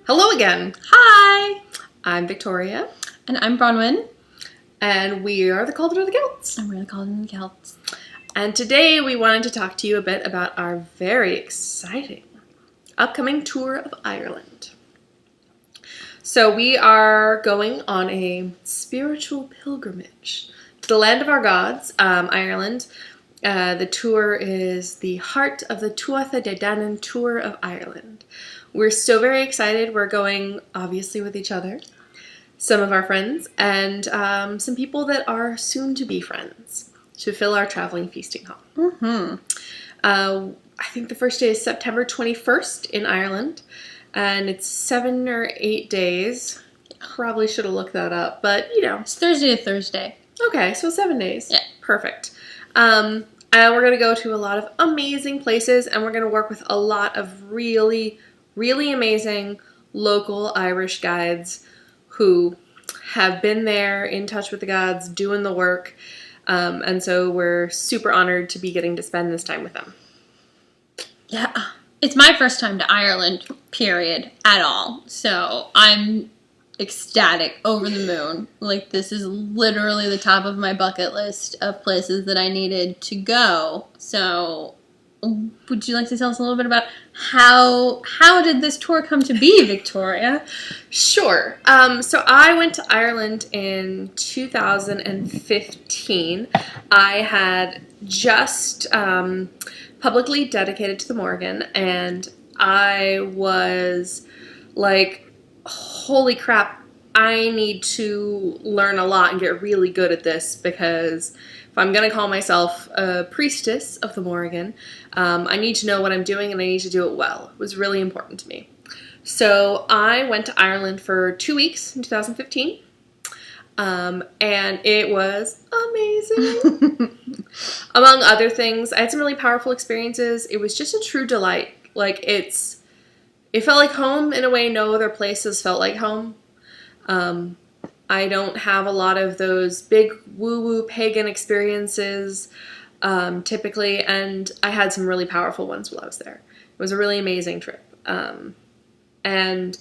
Hello again. Hi! I'm Victoria. And I'm Bronwyn. And we are the Cauldron of the Celts. And we're the Cauldron of the Celts. And today we wanted to talk to you a bit about our very exciting upcoming tour of Ireland. So we are going on a spiritual pilgrimage to the land of our gods, Ireland. The tour is the Heart of the Tuatha Dé Danann Tour of Ireland. We're so very excited. We're going, obviously, with each other, some of our friends, and some people that are soon-to-be friends to fill our traveling feasting hall. Mm-hmm. I think the first day is September 21st in Ireland, and it's 7 or 8 days. Probably should have looked that up, but, you know. It's Thursday to Thursday. Okay, so 7 days. Yeah. Perfect. And we're going to go to a lot of amazing places, and we're going to work with a lot of really, really amazing local Irish guides who have been there, in touch with the gods, doing the work. And so we're super honored to be getting to spend this time with them. Yeah. It's my first time to Ireland, period, at all. So I'm ecstatic, over the moon. Like, this is literally the top of my bucket list of places that I needed to go. So would you like to tell us a little bit about how did this tour come to be, Victoria? Sure. So I went to Ireland in 2015. I had just publicly dedicated to the Morgan, and I was like, holy crap, I need to learn a lot and get really good at this, because if I'm going to call myself a priestess of the Morgan, I need to know what I'm doing, and I need to do it well. It was really important to me. So I went to Ireland for 2 weeks in 2015, and it was amazing. Among other things, I had some really powerful experiences. It was just a true delight. Like, it felt like home in a way no other place has felt like home. I don't have a lot of those big woo-woo pagan experiences typically, and I had some really powerful ones while I was there. It was a really amazing trip. And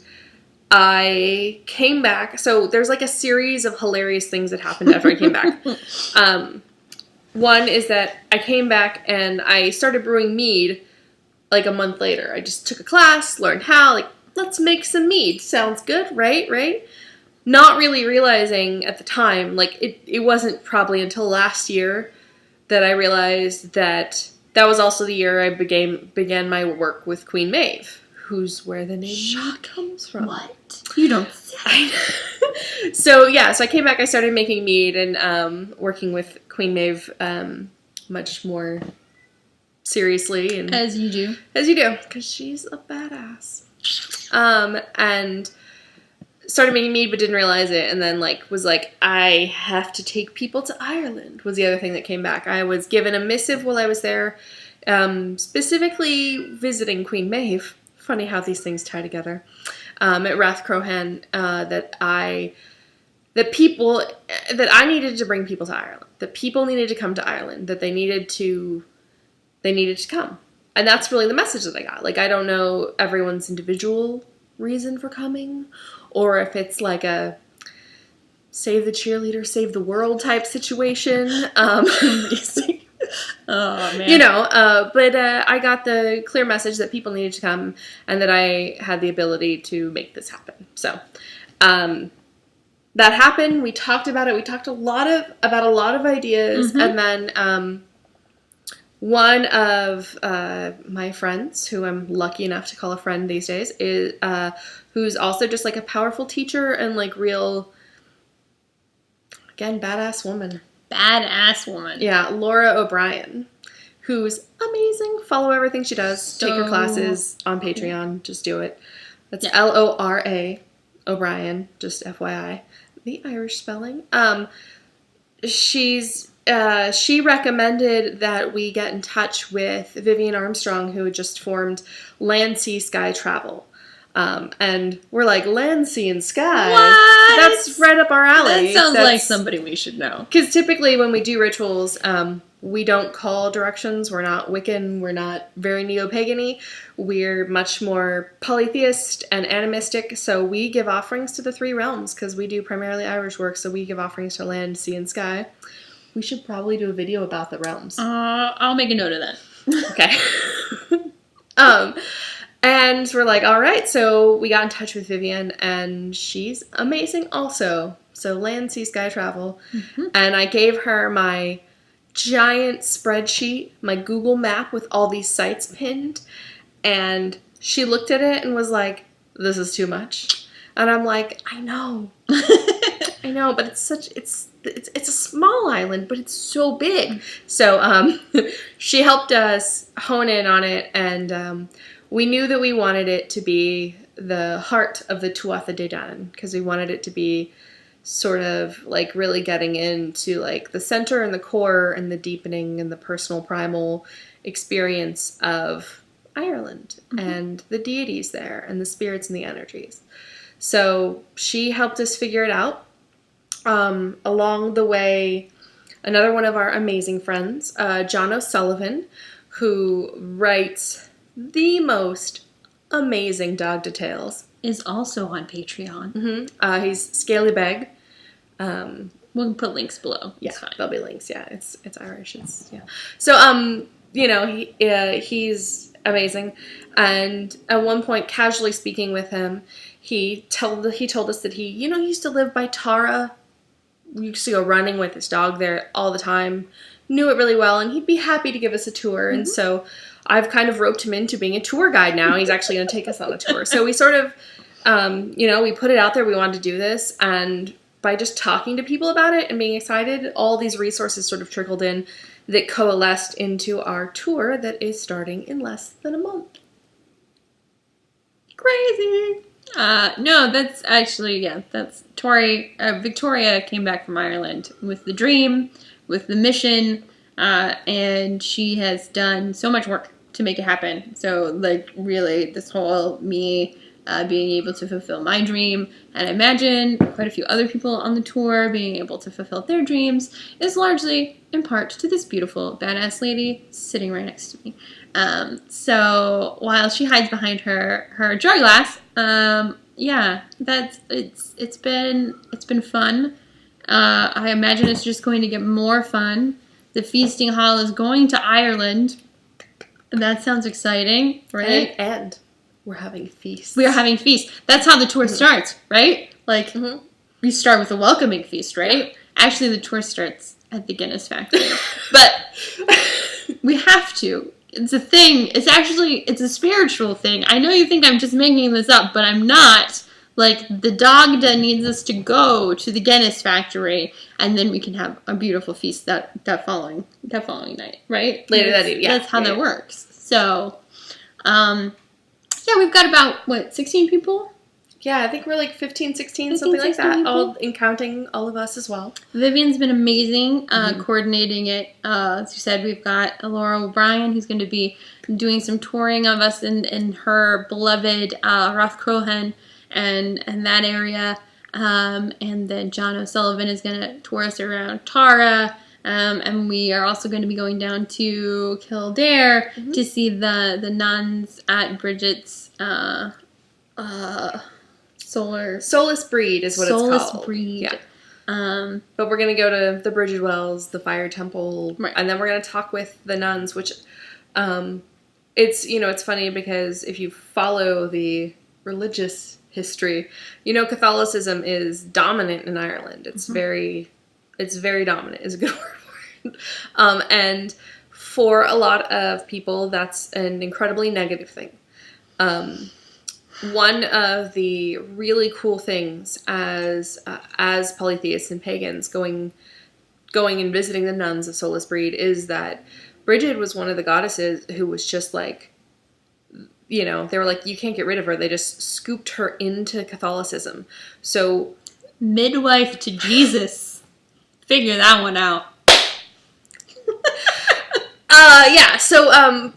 I came back. So there's like a series of hilarious things that happened after I came back. One is that I came back and I started brewing mead like a month later. I just took a class, learned how, like, let's make some mead. Sounds good, right? Not really realizing at the time, like, it wasn't probably until last year that I realized that was also the year I began my work with Queen Maeve, who's where the name comes from. What? You don't say. So I came back, I started making mead and working with Queen Maeve much more seriously. And As you do. As you do, because she's a badass. And started making mead but didn't realize it, and then was like, I have to take people to Ireland was the other thing that came back. I was given a missive while I was there, specifically visiting Queen Maeve. Funny how these things tie together. At Rathcrohan, that I needed to bring people to Ireland. That people needed to come to Ireland. That they needed to come. And that's really the message that I got. Like, I don't know everyone's individual reason for coming, or if it's like a save the cheerleader, save the world type situation. Oh, man. But I got the clear message that people needed to come and that I had the ability to make this happen. So that happened. We talked about it. We talked about a lot of ideas. Mm-hmm. And then one of my friends, who I'm lucky enough to call a friend these days, is who's also just like a powerful teacher and like real, again, badass woman. Badass woman. Yeah, Laura O'Brien, who's amazing. Follow everything she does. Take her classes on Patreon. Just do it. That's Lora O'Brien, just FYI. The Irish spelling. She recommended that we get in touch with Vivian Armstrong, who had just formed Land, Sea, Sky Travel. And we're like, land, sea, and sky. What? That's right up our alley. That sounds like somebody we should know. Because typically when we do rituals, We don't call directions. We're not Wiccan. We're not very neo-pagan-y. We're much more polytheist and animistic. So we give offerings to the three realms because we do primarily Irish work. So we give offerings to land, sea, and sky. We should probably do a video about the realms. I'll make a note of that. Okay. And we're like, all right. So we got in touch with Vivian, and she's amazing also. So land, sea, sky travel. Mm-hmm. And I gave her my giant spreadsheet, my Google map with all these sites pinned. And she looked at it and was like, this is too much. And I'm like, I know. I know, but it's a small island, but it's so big. So she helped us hone in on it, and we knew that we wanted it to be the heart of the Tuatha Dé Danann, because we wanted it to be sort of like really getting into like the center and the core and the deepening and the personal primal experience of Ireland and the deities there and the spirits and the energies. So she helped us figure it out. Along the way, another one of our amazing friends, John O'Sullivan, who writes the most amazing dog details, is also on Patreon. He's Scaly Beg. We'll put links below. Yeah, It's fine. there'll be links. Yeah, it's Irish. So he's amazing. And at one point, casually speaking with him, he told us that he used to live by Tara. We used to go running with his dog there all the time. Knew it really well, and he'd be happy to give us a tour. And so I've kind of roped him into being a tour guide now. He's actually going to take us on a tour. So we sort of, we put it out there. We wanted to do this, and by just talking to people about it and being excited, all these resources sort of trickled in that coalesced into our tour that is starting in less than a month. Crazy. No, that's actually, that's Tori. Victoria came back from Ireland with the dream, with the mission, and she has done so much work to make it happen. So, like, really, this whole me being able to fulfill my dream, and I imagine quite a few other people on the tour being able to fulfill their dreams, is largely in part to this beautiful, badass lady sitting right next to me. So while she hides behind her jar glass, it's been fun. I imagine it's just going to get more fun. The feasting hall is going to Ireland. That sounds exciting, right? And we're having feasts. We are having feasts. That's how the tour starts, right? Like, we start with a welcoming feast, right? Yeah. Actually, the tour starts at the Guinness factory. But we have to. It's a thing. It's a spiritual thing. I know you think I'm just making this up, but I'm not. Like, the Dagda needs us to go to the Guinness factory, and then we can have a beautiful feast that following night, right? Later that evening, yeah. That's how that works. So, we've got about, 16 people? Yeah, I think we're like 15, 16, something like that. People. And counting all of us as well. Vivian's been amazing coordinating it. As you said, we've got Laura O'Brien, who's going to be doing some touring of us in her beloved Rathcrohan and that area. And then John O'Sullivan is going to tour us around Tara. And we are also going to be going down to Kildare to see the nuns at Bridget's Soulless Breed is what it's called. Soulless Breed. Yeah. But we're going to go to the Bridget Wells, the Fire Temple, right. And then we're going to talk with the nuns, which it's funny because if you follow the religious history, Catholicism is dominant in Ireland. It's very dominant is a good word for it. And for a lot of people, that's an incredibly negative thing. One of the really cool things as polytheists and pagans going and visiting the nuns of Soulless Breed is that Bridget was one of the goddesses who was just like, they were like, you can't get rid of her. They just scooped her into Catholicism. So midwife to Jesus. Figure that one out.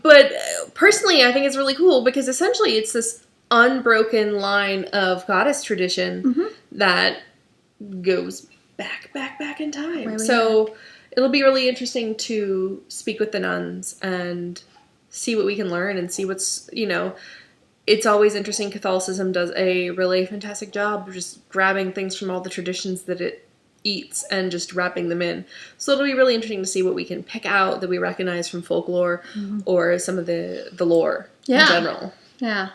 But personally, I think it's really cool because essentially it's this unbroken line of goddess tradition that goes back in time. So, it'll be really interesting to speak with the nuns and see what we can learn and see what's, it's always interesting. Catholicism does a really fantastic job of just grabbing things from all the traditions that it eats and just wrapping them in. So it'll be really interesting to see what we can pick out that we recognize from folklore or some of the lore in general. Yeah.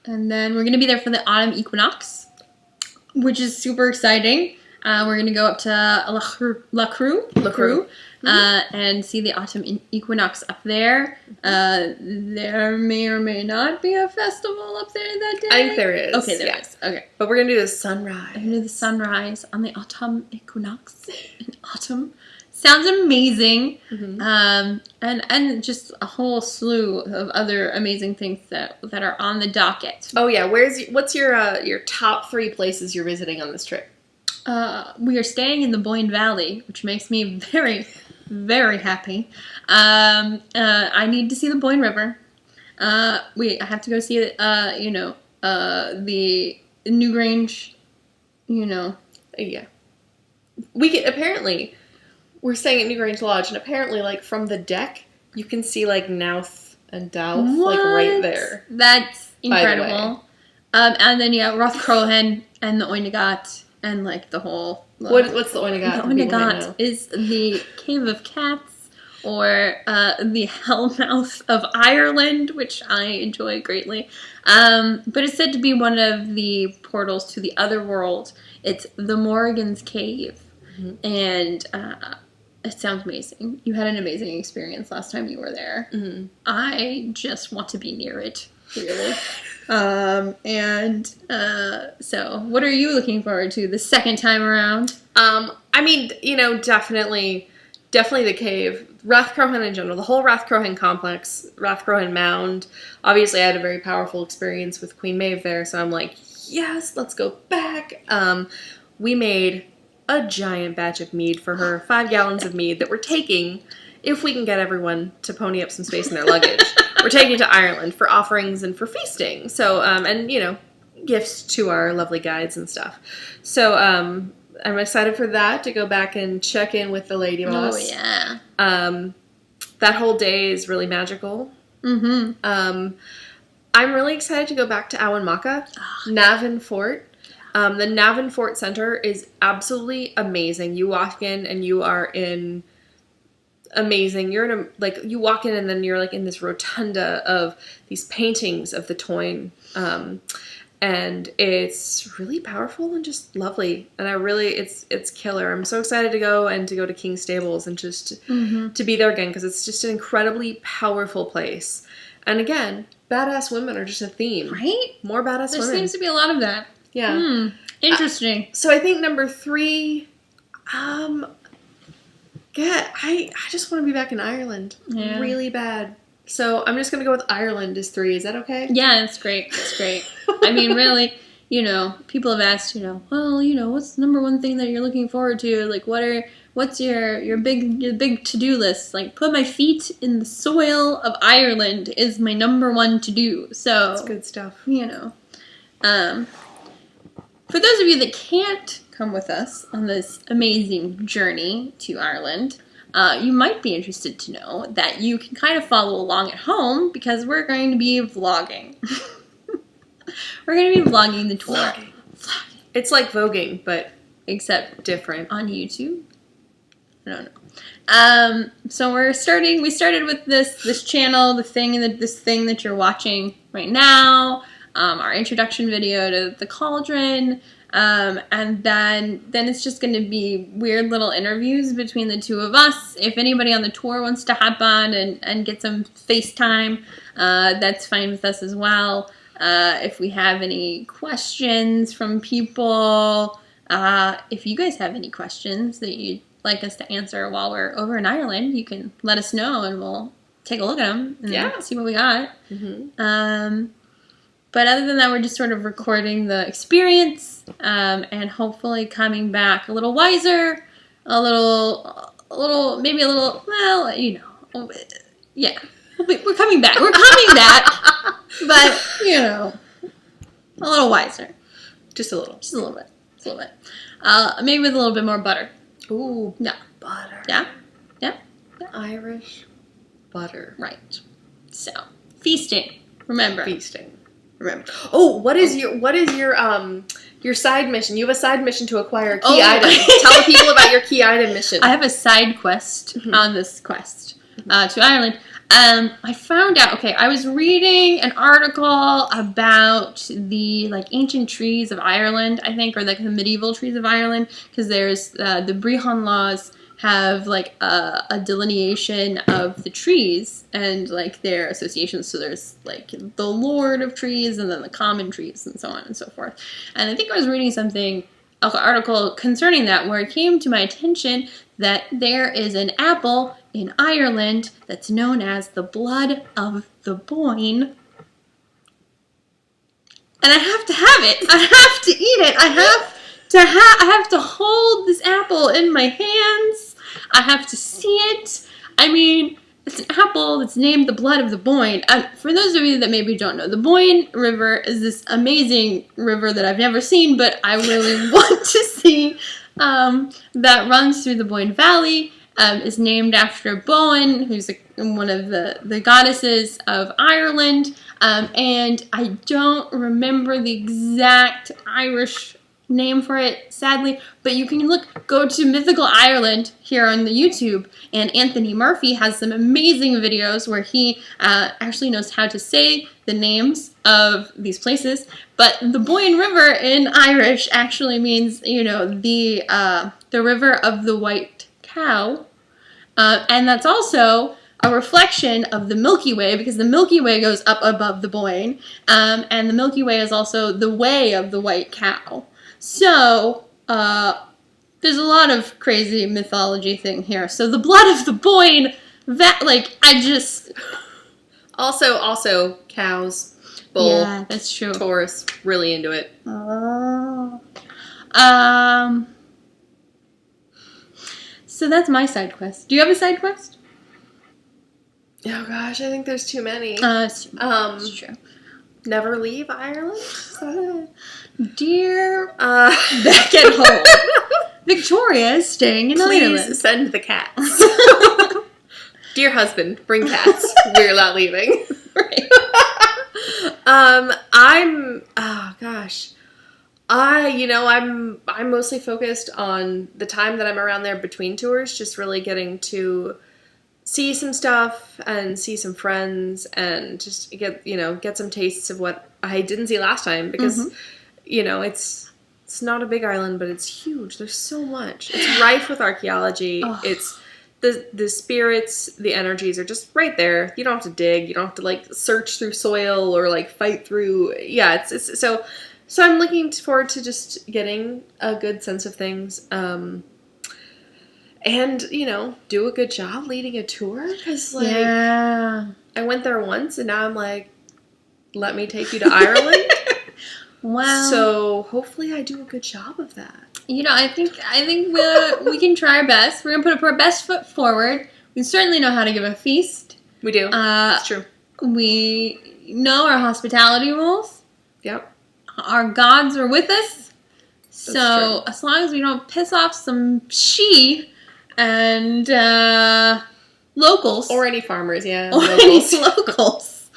And then we're going to be there for the autumn equinox, which is super exciting. We're going to go up to La Creux, and see the autumn equinox up there. There may or may not be a festival up there that day. I think there is. Okay, there is. Okay. But we're going to do the sunrise. We're going to do the sunrise on the autumn equinox in autumn. Sounds amazing. And just a whole slew of other amazing things that are on the docket. Oh, yeah. What's your top 3 places you're visiting on this trip? We are staying in the Boyne Valley, which makes me very, very happy. I need to see the Boyne River. I have to go see the Newgrange. Yeah. We're staying at Newgrange Lodge, and apparently, like, from the deck, you can see, like, Knowth and Dowth, like, right there. That's incredible. And then, Rothcrohan and the Oinegat, and, like, the whole... What's the Oinegat? The Oinegat is the Cave of Cats, or the Hellmouth of Ireland, which I enjoy greatly. But it's said to be one of the portals to the other world. It's the Morrigan's Cave. And it sounds amazing. You had an amazing experience last time you were there. I just want to be near it, really. So what are you looking forward to the second time around? I mean, definitely the cave. Rathcrohan in general, the whole Rathcrohan complex, Rathcrohan Mound. Obviously, I had a very powerful experience with Queen Maeve there, so I'm like, yes, let's go back. We made a giant batch of mead for her, 5 gallons of mead that we're taking, if we can get everyone to pony up some space in their luggage. We're taking it to Ireland for offerings and for feasting. So, gifts to our lovely guides and stuff. So, I'm excited for that, to go back and check in with the Lady Boss. Oh, yeah. That whole day is really magical. I'm really excited to go back to Awanmaka, Navan Fort. The Navan Fort Center is absolutely amazing. You walk in and you are in amazing. You're in you walk in and then you're like in this rotunda of these paintings of the Toyne. And it's really powerful and just lovely. And it's killer. I'm so excited to go to King's Stables and just to be there again, because it's just an incredibly powerful place. And again, badass women are just a theme. Right? More badass women. There seems to be a lot of that. Yeah. Interesting. So I think number 3, I just want to be back in Ireland. Yeah. Really bad. So I'm just going to go with Ireland as 3. Is that okay? Yeah, it's great. It's great. I mean, really, people have asked, what's the number one thing that you're looking forward to? Like, what's your big to-do list? Like, put my feet in the soil of Ireland is my number 1 to-do. So that's good stuff. For those of you that can't come with us on this amazing journey to Ireland, you might be interested to know that you can kind of follow along at home, because we're going to be vlogging. We're going to be vlogging the tour. Vlogging. It's like voguing, but except different. On YouTube. I don't know. So we started with this channel, this thing that you're watching right now, our introduction video to the Cauldron, and then it's just going to be weird little interviews between the two of us. If anybody on the tour wants to hop on and get some FaceTime, that's fine with us as well. If we have any questions from people, if you guys have any questions that you'd like us to answer while we're over in Ireland, you can let us know and we'll take a look at them and see what we got. But other than that, we're just sort of recording the experience, and hopefully coming back a little wiser, maybe a little, yeah. We're coming back. We're coming back, but, a little wiser. Just a little. Just a little bit. Maybe with a little bit more butter. Ooh. Yeah. Butter. Yeah? Irish butter. Right. So, feasting. Remember. Feasting. Remember. Oh, what is your side mission? You have a side mission to acquire a key item. Tell the people about your key item mission. I have a side quest on this quest to Ireland. I found out, I was reading an article about the ancient trees of Ireland, I think, or the medieval trees of Ireland, because there's the Brehon laws have a delineation of the trees and their associations. So there's the Lord of trees and then the common trees and so on and so forth. And I think I was reading an article concerning that where it came to my attention that there is an apple in Ireland that's known as the blood of the Boyne. And I have to have it. I have to eat it. I have to hold this apple in my hands. I have to see it. I mean, it's an apple that's named the blood of the Boyne. For those of you that maybe don't know, the Boyne River is this amazing river that I've never seen, but I really want to see, that runs through the Boyne Valley. Is named after Bowen, who's one of the goddesses of Ireland. And I don't remember the exact Irish name for it, sadly, but you can go to Mythical Ireland here on the YouTube, and Anthony Murphy has some amazing videos where he actually knows how to say the names of these places. But the Boyne River in Irish actually means, the river of the white cow, and that's also a reflection of the Milky Way, because the Milky Way goes up above the Boyne, and the Milky Way is also the way of the white cow. So, there's a lot of crazy mythology thing here. So the blood of the Boyne, Also, cows, bull. Yeah, that's true. Taurus, really into it. Oh. So that's my side quest. Do you have a side quest? Oh gosh, I think there's too many. It's true. Never leave Ireland? Dear back at home, Victoria is staying in Ireland. Please send the cats. Dear husband, bring cats. We're not leaving. Right. I'm mostly focused on the time that I'm around there between tours, just really getting to see some stuff and see some friends and just get some tastes of what I didn't see last time, because it's not a big island, but it's huge. There's so much. It's rife with archaeology. Oh. It's the spirits, the energies are just right there. You don't have to dig. You don't have to search through soil or fight through. Yeah, it's so I'm looking forward to just getting a good sense of things. And do a good job leading a tour, because I went there once and now I'm let me take you to Ireland. Wow. So hopefully I do a good job of that. I think we can try our best. We're gonna put our best foot forward. We certainly know how to give a feast. We do. It's true. We know our hospitality rules. Yep. Our gods are with us. That's so true. As long as we don't piss off some she and locals or any farmers, or locals. any locals,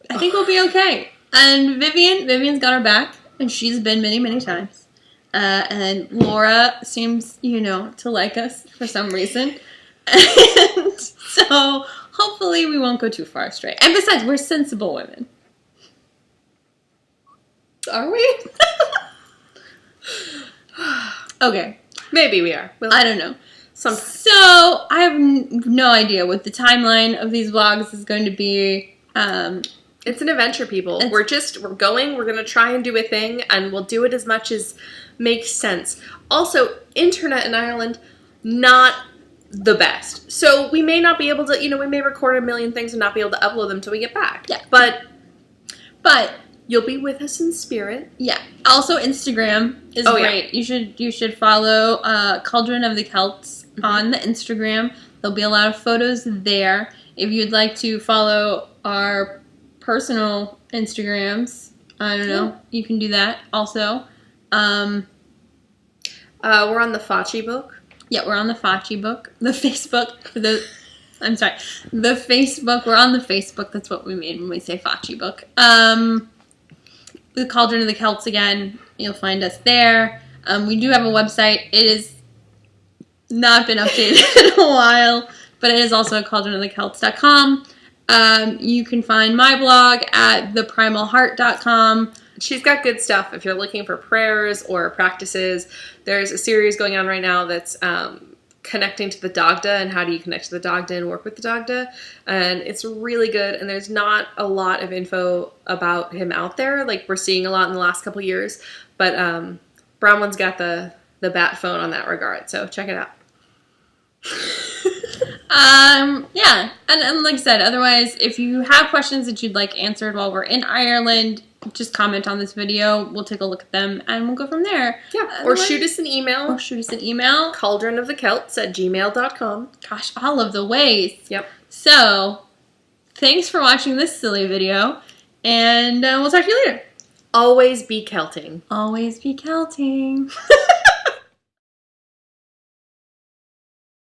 I think we'll be okay. And Vivian's got our back, and she's been many, many times. And Laura seems, to like us for some reason. And so hopefully we won't go too far astray. And besides, we're sensible women. Are we? Okay. Maybe we are. I don't know. Sometimes. So I have no idea what the timeline of these vlogs is going to be. It's an adventure, people. We're going, we're going to try and do a thing, and we'll do it as much as makes sense. Also, internet in Ireland, not the best. So we may not be able to, we may record a million things and not be able to upload them until we get back. Yeah. But you'll be with us in spirit. Yeah. Also, Instagram is great. Yeah. You should follow Cauldron of the Celts on the Instagram. There'll be a lot of photos there. If you'd like to follow our personal Instagrams, I don't know, you can do that also. We're on the Fachi book. Yeah, we're on the Fachi book. The Facebook. I'm sorry. The Facebook. We're on the Facebook. That's what we mean when we say Fachi book. The Cauldron of the Celts again. You'll find us there. We do have a website. It has not been updated in a while, but it is also at cauldronofthecelts.com. You can find my blog at theprimalheart.com. She's got good stuff if you're looking for prayers or practices. There's a series going on right now that's connecting to the Dagda and how do you connect to the Dagda and work with the Dagda. And it's really good. And there's not a lot of info about him out there. Like we're seeing a lot in the last couple years. But Brown One's got the bat phone on that regard. So check it out. Yeah. And like I said, otherwise, if you have questions that you'd like answered while we're in Ireland, just comment on this video. We'll take a look at them and we'll go from there. Yeah. Or shoot us an email. cauldronofthecelts@gmail.com. Gosh, all of the ways. Yep. So, thanks for watching this silly video. And we'll talk to you later. Always be Celting. Always be Celting.